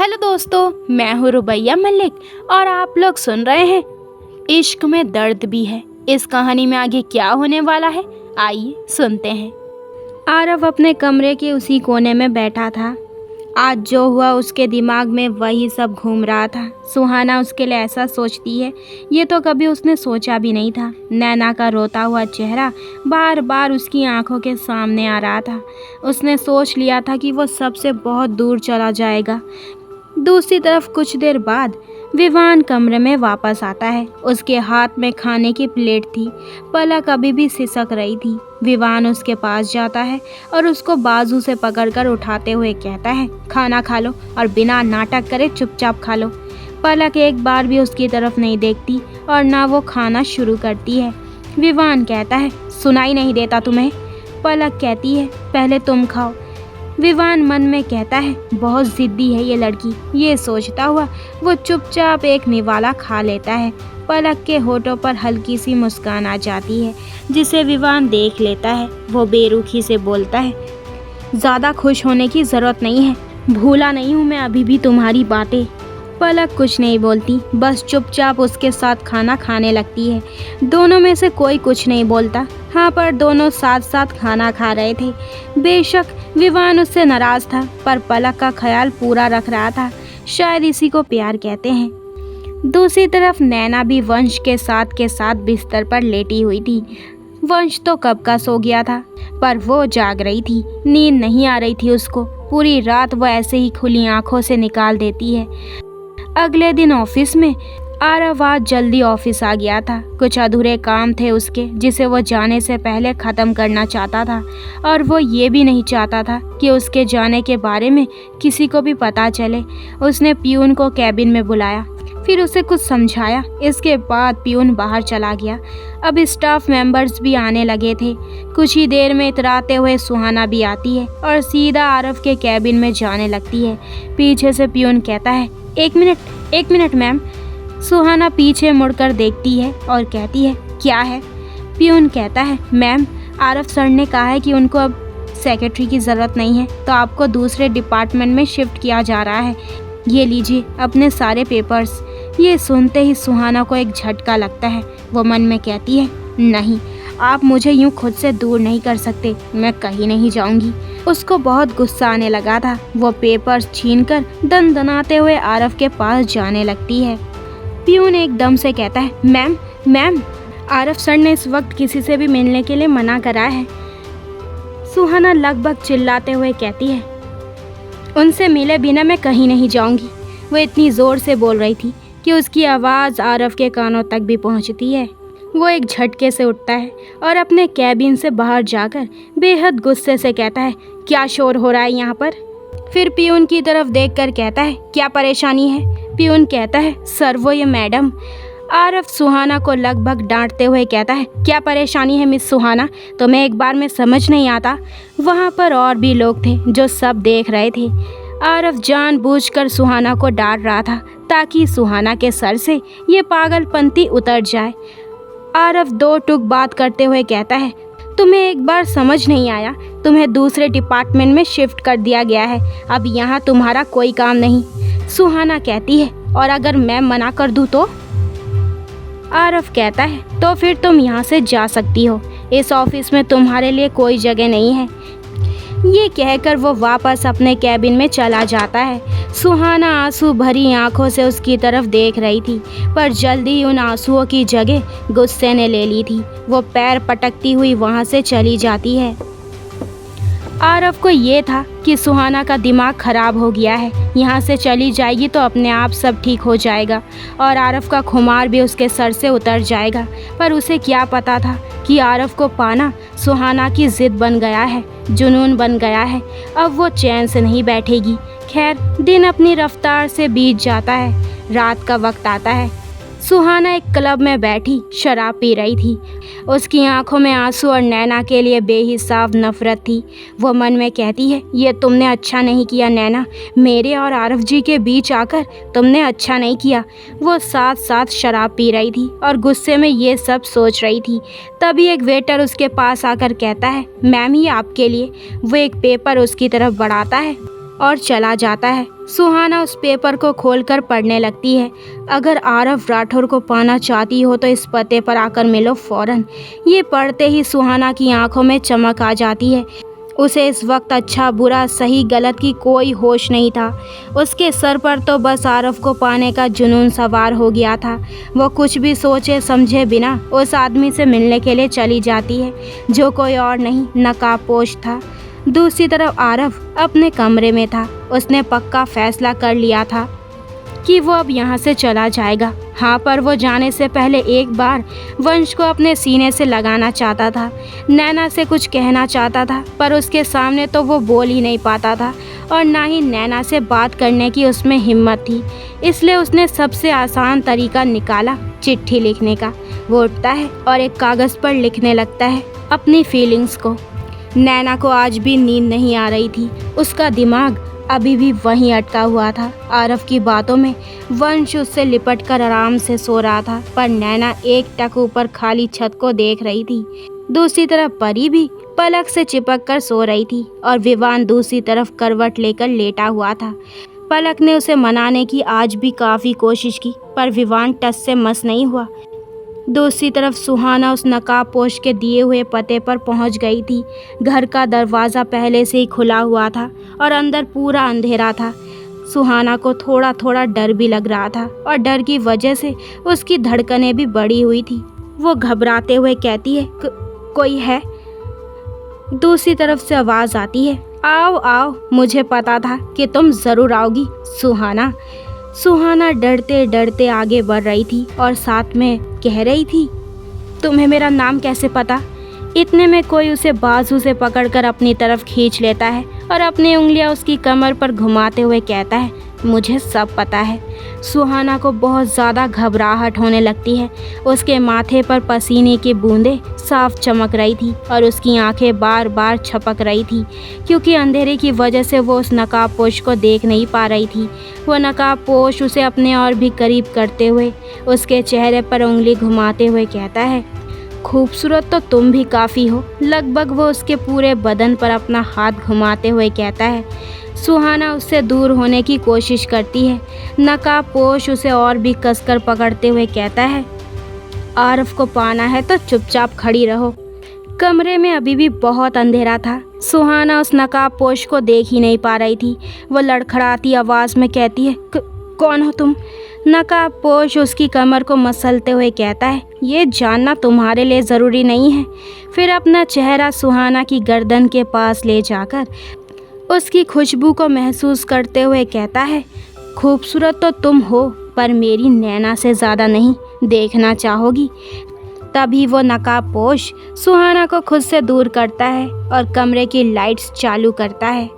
Hello दोस्तों, मैं हूँ रुबैया मलिक और आप लोग सुन रहे हैं इश्क में दर्द भी है। इस कहानी में आगे क्या होने वाला है, आइए सुनते हैं। आरव अपने कमरे के उसी कोने में बैठा था। आज जो हुआ उसके दिमाग में वही सब घूम रहा था। सुहाना उसके लिए ऐसा सोचती है, ये तो कभी उसने सोचा भी नहीं था। नैना का रोता हुआ चेहरा बार बार उसकी आंखों के सामने आ रहा था। उसने सोच लिया था कि वो सबसे बहुत दूर चला जाएगा। दूसरी तरफ कुछ देर बाद विवान कमरे में वापस आता है। उसके हाथ में खाने की प्लेट थी। पलक अभी भी सिसक रही थी। विवान उसके पास जाता है और उसको बाजू से पकड़कर उठाते हुए कहता है, खाना खा लो और बिना नाटक करे चुपचाप खा लो। पलक एक बार भी उसकी तरफ नहीं देखती और ना वो खाना शुरू करती है। विवान कहता है, सुनाई नहीं देता तुम्हें? पलक कहती है, पहले तुम खाओ। विवान मन में कहता है, बहुत ज़िद्दी है ये लड़की। ये सोचता हुआ वो चुपचाप एक निवाला खा लेता है। पलक के होठों पर हल्की सी मुस्कान आ जाती है जिसे विवान देख लेता है। वो बेरुखी से बोलता है, ज़्यादा खुश होने की ज़रूरत नहीं है, भूला नहीं हूँ मैं अभी भी तुम्हारी बातें। पलक कुछ नहीं बोलती, बस चुपचाप उसके साथ खाना खाने लगती है। दोनों में से कोई कुछ नहीं बोलता। हाँ, पर दोनों साथ साथ खाना खा रहे थे। बेशक विवान उससे नाराज़ था, पर पलक का ख्याल पूरा रख रहा था। शायद इसी को प्यार कहते हैं। दूसरी तरफ नैना भी वंश के साथ बिस्तर पर लेटी हुई थी। वंश तो कब का सो गया था, पर वो जाग रही थी। नींद नहीं आ रही थी उसको। पूरी रात वो ऐसे ही खुली आंखों से निकाल देती है। अगले दिन ऑफिस में आरव आज जल्दी ऑफिस आ गया था। कुछ अधूरे काम थे उसके जिसे वो जाने से पहले ख़त्म करना चाहता था, और वो ये भी नहीं चाहता था कि उसके जाने के बारे में किसी को भी पता चले। उसने पियून को कैबिन में बुलाया, फिर उसे कुछ समझाया। इसके बाद पियून बाहर चला गया। अब स्टाफ मेंबर्स भी आने लगे थे। कुछ ही देर में इतराते हुए सुहाना भी आती है और सीधा आरव के कैबिन में जाने लगती है। पीछे से पियून कहता है, एक मिनट मैम। सुहाना पीछे मुड़कर देखती है और कहती है, क्या है? पियून कहता है, मैम, आरव सर ने कहा है कि उनको अब सेक्रेटरी की ज़रूरत नहीं है, तो आपको दूसरे डिपार्टमेंट में शिफ्ट किया जा रहा है। ये लीजिए अपने सारे पेपर्स। ये सुनते ही सुहाना को एक झटका लगता है। वो मन में कहती है, नहीं, आप मुझे यूँ खुद से दूर नहीं कर सकते, मैं कहीं नहीं जाऊंगी। उसको बहुत गुस्सा आने लगा था। वो पेपर्स छीनकर दनदनाते हुए आरव के पास जाने लगती है। पियून एकदम से कहता है, मैम, आरव सर ने इस वक्त किसी से भी मिलने के लिए मना करा है। सुहाना लगभग चिल्लाते हुए कहती है, उनसे मिले बिना मैं कहीं नहीं जाऊंगी। वो इतनी ज़ोर से बोल रही थी कि उसकी आवाज़ आरव के कानों तक भी पहुंचती है। वो एक झटके से उठता है और अपने कैबिन से बाहर जाकर बेहद गुस्से से कहता है, क्या शोर हो रहा है यहाँ पर? फिर पियून की तरफ देखकर कहता है, क्या परेशानी है? पियून कहता है, सर वो ये मैडम। आरव सुहाना को लगभग डांटते हुए कहता है, क्या परेशानी है मिस सुहाना? तुम्हें एक बार में समझ नहीं आता? वहाँ पर और भी लोग थे जो सब देख रहे थे। आरव जानबूझकर सुहाना को डांट रहा था ताकि सुहाना के सर से ये पागलपंती उतर जाए। आरव दो टूक बात करते हुए कहता है, तुम्हें एक बार समझ नहीं आया? तुम्हें दूसरे डिपार्टमेंट में शिफ्ट कर दिया गया है। अब यहाँ तुम्हारा कोई काम नहीं। सुहाना कहती है, और अगर मैं मना कर दूँ तो? आरव कहता है, तो फिर तुम यहाँ से जा सकती हो। इस ऑफिस में तुम्हारे लिए कोई जगह नहीं है। ये कहकर वो वापस अपने कैबिन में चला जाता है। सुहाना आंसू भरी आंखों से उसकी तरफ देख रही थी, पर जल्दी ही उन आंसुओं की जगह गुस्से ने ले ली थी। वो पैर पटकती हुई वहाँ से चली जाती है। आरव को ये था कि सुहाना का दिमाग खराब हो गया है। यहाँ से चली जाएगी तो अपने आप सब ठीक हो जाएगा और आरव का खुमार भी उसके सर से उतर जाएगा। पर उसे क्या पता था कि आरव को पाना सुहाना की जिद बन गया है, जुनून बन गया है। अब वो चैन से नहीं बैठेगी। खैर, दिन अपनी रफ्तार से बीत जाता है। रात का वक्त आता है। सुहाना एक क्लब में बैठी शराब पी रही थी। उसकी आंखों में आंसू और नैना के लिए बेहिसाब नफरत थी। वो मन में कहती है, ये तुमने अच्छा नहीं किया नैना, मेरे और आरव जी के बीच आकर तुमने अच्छा नहीं किया। वो साथ साथ शराब पी रही थी और गुस्से में ये सब सोच रही थी। तभी एक वेटर उसके पास आकर कहता है, मैम ये आपके लिए। वो एक पेपर उसकी तरफ बढ़ाता है। और चला जाता है। सुहाना उस पेपर को खोलकर पढ़ने लगती है। अगर आरव राठौर को पाना चाहती हो तो इस पते पर आकर मिलो फौरन। ये पढ़ते ही सुहाना की आंखों में चमक आ जाती है। उसे इस वक्त अच्छा बुरा सही गलत की कोई होश नहीं था। उसके सर पर तो बस आरव को पाने का जुनून सवार हो गया था। वो कुछ भी सोचे समझे बिना उस आदमी से मिलने के लिए चली जाती है, जो कोई और नहीं नकाबपोश था। दूसरी तरफ आरव अपने कमरे में था। उसने पक्का फैसला कर लिया था कि वो अब यहाँ से चला जाएगा। हाँ, पर वो जाने से पहले एक बार वंश को अपने सीने से लगाना चाहता था। नैना से कुछ कहना चाहता था, पर उसके सामने तो वो बोल ही नहीं पाता था और ना ही नैना से बात करने की उसमें हिम्मत थी। इसलिए उसने सबसे आसान तरीका निकाला, चिट्ठी लिखने का। वो उठता है और एक कागज़ पर लिखने लगता है अपनी फीलिंग्स को। नैना को आज भी नींद नहीं आ रही थी। उसका दिमाग अभी भी वहीं अटका हुआ था। आरव की बातों में वंश उससे लिपटकर आराम से सो रहा था, पर नैना एक टक ऊपर खाली छत को देख रही थी। दूसरी तरफ परी भी पलक से चिपक कर सो रही थी और विवान दूसरी तरफ करवट लेकर लेटा हुआ था। पलक ने उसे मनाने की आज भी काफ़ी कोशिश की, पर विवान टस से मस नहीं हुआ। दूसरी तरफ सुहाना उस नकाबपोश के दिए हुए पते पर पहुंच गई थी। घर का दरवाज़ा पहले से ही खुला हुआ था और अंदर पूरा अंधेरा था। सुहाना को थोड़ा थोड़ा डर भी लग रहा था और डर की वजह से उसकी धड़कनें भी बढ़ी हुई थी। वो घबराते हुए कहती है, कोई है? दूसरी तरफ से आवाज़ आती है, आओ आओ, मुझे पता था कि तुम ज़रूर आओगी सुहाना। सुहाना डरते डरते आगे बढ़ रही थी और साथ में कह रही थी, तुम्हें मेरा नाम कैसे पता? इतने में कोई उसे बाजू से पकड़कर अपनी तरफ खींच लेता है और अपनी उंगलियां उसकी कमर पर घुमाते हुए कहता है, मुझे सब पता है। सुहाना को बहुत ज़्यादा घबराहट होने लगती है। उसके माथे पर पसीने की बूंदें साफ चमक रही थी और उसकी आंखें बार बार छपक रही थी, क्योंकि अंधेरे की वजह से वो उस नकाबपोश को देख नहीं पा रही थी। वो नकाबपोश उसे अपने और भी करीब करते हुए उसके चेहरे पर उंगली घुमाते हुए कहता है, खूबसूरत तो तुम भी काफ़ी हो। लगभग वो उसके पूरे बदन पर अपना हाथ घुमाते हुए कहता है। सुहाना उससे दूर होने की कोशिश करती है। नकाबपोश उसे और भी कसकर पकड़ते हुए कहता है, आरव को पाना है तो चुपचाप खड़ी रहो। कमरे में अभी भी बहुत अंधेरा था। सुहाना उस नकाबपोश को देख ही नहीं पा रही थी। वो लड़खड़ाती आवाज़ में कहती है, कौन हो तुम? नकाबपोश उसकी कमर को मसलते हुए कहता है, ये जानना तुम्हारे लिए ज़रूरी नहीं है। फिर अपना चेहरा सुहाना की गर्दन के पास ले जाकर उसकी खुशबू को महसूस करते हुए कहता है, खूबसूरत तो तुम हो, पर मेरी नैना से ज़्यादा नहीं। देखना चाहोगी? तभी वो नकाबपोश सुहाना को खुद से दूर करता है और कमरे की लाइट्स चालू करता है।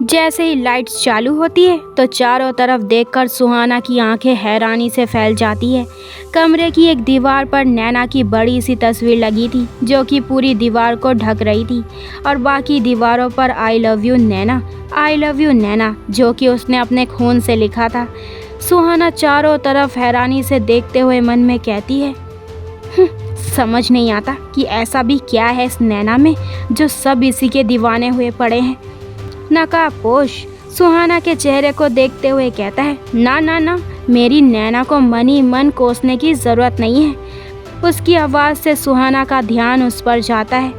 जैसे ही लाइट्स चालू होती है तो चारों तरफ देखकर सुहाना की आंखें हैरानी से फैल जाती है। कमरे की एक दीवार पर नैना की बड़ी सी तस्वीर लगी थी, जो कि पूरी दीवार को ढक रही थी, और बाकी दीवारों पर I love you Naina, I love you Naina, जो कि उसने अपने खून से लिखा था। सुहाना चारों तरफ हैरानी से देखते हुए मन में कहती है, समझ नहीं आता कि ऐसा भी क्या है इस नैना में जो सब इसी के दीवाने हुए पड़े हैं। नकाबपोश सुहाना के चेहरे को देखते हुए कहता है, ना ना ना, मेरी नैना को मन ही मन कोसने की ज़रूरत नहीं है। उसकी आवाज़ से सुहाना का ध्यान उस पर जाता है।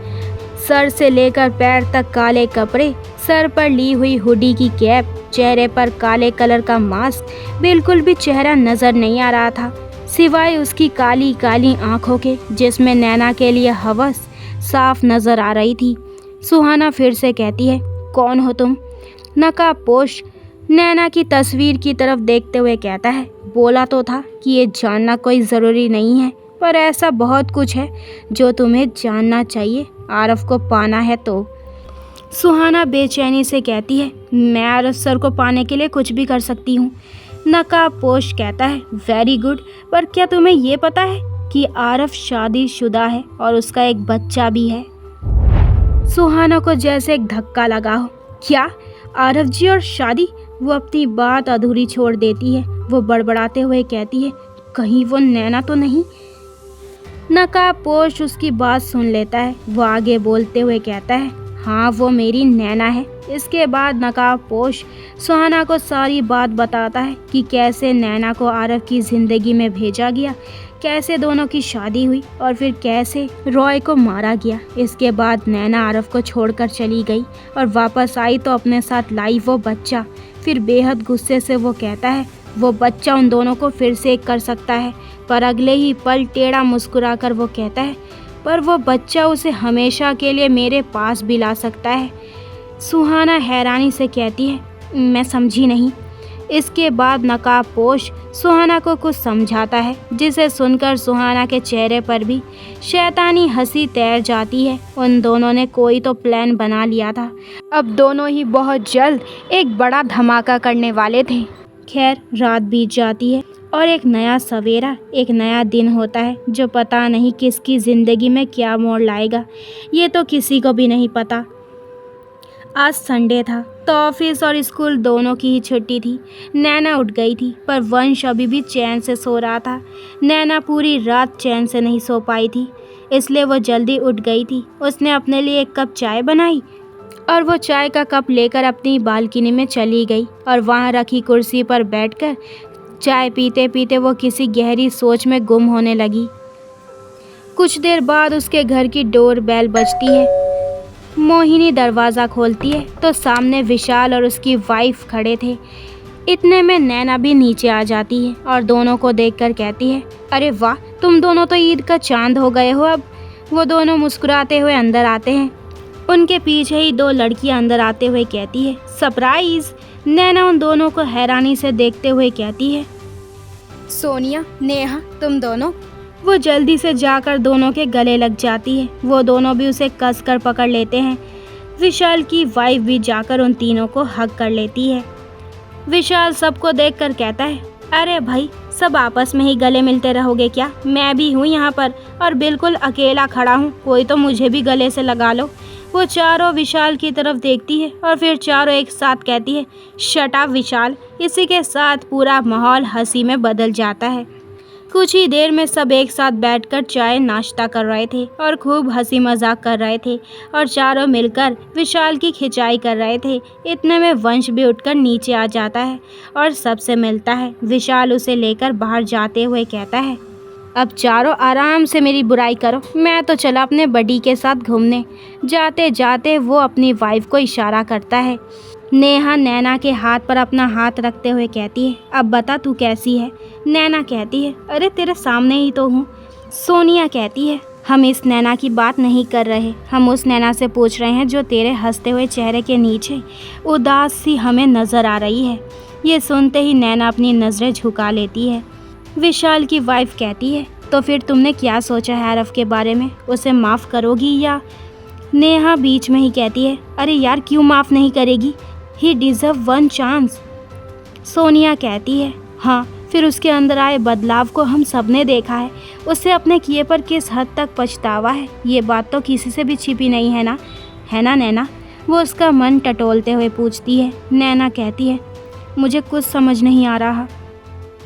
सर से लेकर पैर तक काले कपड़े, सर पर ली हुई हुडी की कैप, चेहरे पर काले कलर का मास्क, बिल्कुल भी चेहरा नज़र नहीं आ रहा था, सिवाय उसकी काली काली आँखों के, जिसमें नैना के लिए हवस साफ नज़र आ रही थी। सुहाना फिर से कहती है, कौन हो तुम? नकाबपोश नैना की तस्वीर की तरफ देखते हुए कहता है, बोला तो था कि ये जानना कोई ज़रूरी नहीं है, पर ऐसा बहुत कुछ है जो तुम्हें जानना चाहिए। आरव को पाना है तो। सुहाना बेचैनी से कहती है, मैं आरव सर को पाने के लिए कुछ भी कर सकती हूँ। नकाबपोश कहता है, वेरी गुड, पर क्या तुम्हें ये पता है कि आरव शादीशुदा है और उसका एक बच्चा भी है? सुहाना को जैसे एक धक्का लगा हो। क्या? आरव जी और शादी? वो अपनी बात अधूरी छोड़ देती है। वो बड़बड़ाते हुए कहती है, कहीं वो नैना तो नहीं? नकाबपोश उसकी बात सुन लेता है। वो आगे बोलते हुए कहता है, हाँ वो मेरी नैना है। इसके बाद नकाबपोश सुहाना को सारी बात बताता है कि कैसे नैना को आरव की ज़िंदगी में भेजा गया, कैसे दोनों की शादी हुई और फिर कैसे रॉय को मारा गया। इसके बाद नैना आरव को छोड़कर चली गई और वापस आई तो अपने साथ लाई वो बच्चा। फिर बेहद गुस्से से वो कहता है वो बच्चा उन दोनों को फिर से एक कर सकता है, पर अगले ही पल टेढ़ा मुस्कुरा कर वो कहता है पर वो बच्चा उसे हमेशा के लिए मेरे पास भी ला सकता है। सुहाना हैरानी से कहती है मैं समझी नहीं। इसके बाद नकाबपोश सुहाना को कुछ समझाता है, जिसे सुनकर सुहाना के चेहरे पर भी शैतानी हंसी तैर जाती है। उन दोनों ने कोई तो प्लान बना लिया था। अब दोनों ही बहुत जल्द एक बड़ा धमाका करने वाले थे। खैर रात बीत जाती है और एक नया सवेरा, एक नया दिन होता है जो पता नहीं किसकी ज़िंदगी में क्या मोड़ लाएगा, ये तो किसी को भी नहीं पता। आज संडे था तो ऑफिस और स्कूल दोनों की ही छुट्टी थी। नैना उठ गई थी पर वंश अभी भी चैन से सो रहा था। नैना पूरी रात चैन से नहीं सो पाई थी, इसलिए वो जल्दी उठ गई थी। उसने अपने लिए एक कप चाय बनाई और वो चाय का कप लेकर अपनी बालकनी में चली गई और वहाँ रखी कुर्सी पर बैठकर चाय पीते पीते वो किसी गहरी सोच में गुम होने लगी। कुछ देर बाद उसके घर की डोर बेल बजती है। मोहिनी दरवाज़ा खोलती है तो सामने विशाल और उसकी वाइफ खड़े थे। इतने में नैना भी नीचे आ जाती है और दोनों को देखकर कहती है अरे वाह, तुम दोनों तो ईद का चांद हो गए हो अब। वो दोनों मुस्कुराते हुए अंदर आते हैं। उनके पीछे ही दो लड़कियां अंदर आते हुए कहती है सरप्राइज। नैना उन दोनों को हैरानी से देखते हुए कहती है सोनिया, नेहा, तुम दोनों। वो जल्दी से जाकर दोनों के गले लग जाती है। वो दोनों भी उसे कसकर पकड़ लेते हैं। विशाल की वाइफ भी जाकर उन तीनों को हग कर लेती है। विशाल सबको देखकर कहता है अरे भाई, सब आपस में ही गले मिलते रहोगे क्या? मैं भी हूँ यहाँ पर और बिल्कुल अकेला खड़ा हूँ, कोई तो मुझे भी गले से लगा लो। वो चारों विशाल की तरफ देखती है और फिर चारों एक साथ कहती है शट अप विशाल। इसी के साथ पूरा माहौल हंसी में बदल जाता है। कुछ ही देर में सब एक साथ बैठकर चाय नाश्ता कर रहे थे और खूब हंसी मजाक कर रहे थे और चारों मिलकर विशाल की खिंचाई कर रहे थे। इतने में वंश भी उठकर नीचे आ जाता है और सबसे मिलता है। विशाल उसे लेकर बाहर जाते हुए कहता है अब चारों आराम से मेरी बुराई करो, मैं तो चला अपने बडी के साथ घूमने। जाते जाते वो अपनी वाइफ को इशारा करता है। नेहा नैना के हाथ पर अपना हाथ रखते हुए कहती है अब बता तू कैसी है? नैना कहती है अरे तेरे सामने ही तो हूँ। सोनिया कहती है हम इस नैना की बात नहीं कर रहे, हम उस नैना से पूछ रहे हैं जो तेरे हंसते हुए चेहरे के नीचे उदास सी हमें नज़र आ रही है। ये सुनते ही नैना अपनी नज़रें झुका लेती है। विशाल की वाइफ कहती है तो फिर तुमने क्या सोचा है आरव के बारे में, उसे माफ़ करोगी या? नेहा बीच में ही कहती है अरे यार क्यों माफ़ नहीं करेगी, ही डिज़र्व वन चांस। सोनिया कहती है हाँ, फिर उसके अंदर आए बदलाव को हम सब ने देखा है। उसे अपने किए पर किस हद तक पछतावा है, ये बात तो किसी से भी छिपी नहीं है ना नैना? वो उसका मन टटोलते हुए पूछती है। नैना कहती है मुझे कुछ समझ नहीं आ रहा।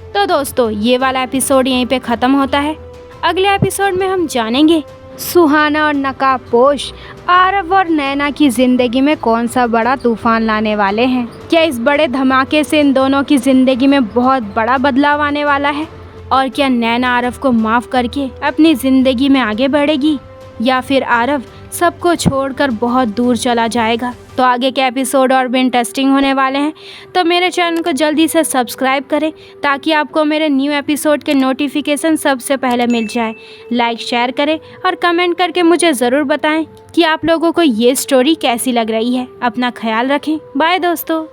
तो दोस्तों ये वाला एपिसोड यहीं पे ख़त्म होता है। अगले एपिसोड में हम जानेंगे सुहाना और नकाबपोश आरव और नैना की ज़िंदगी में कौन सा बड़ा तूफान लाने वाले हैं। क्या इस बड़े धमाके से इन दोनों की ज़िंदगी में बहुत बड़ा बदलाव आने वाला है? और क्या नैना आरव को माफ़ करके अपनी ज़िंदगी में आगे बढ़ेगी या फिर आरव सबको छोड़कर बहुत दूर चला जाएगा? तो आगे के एपिसोड और भी इंटरेस्टिंग होने वाले हैं, तो मेरे चैनल को जल्दी से सब्सक्राइब करें ताकि आपको मेरे न्यू एपिसोड के नोटिफिकेशन सबसे पहले मिल जाए। लाइक शेयर करें और कमेंट करके मुझे ज़रूर बताएं कि आप लोगों को ये स्टोरी कैसी लग रही है। अपना ख्याल रखें। बाय दोस्तों।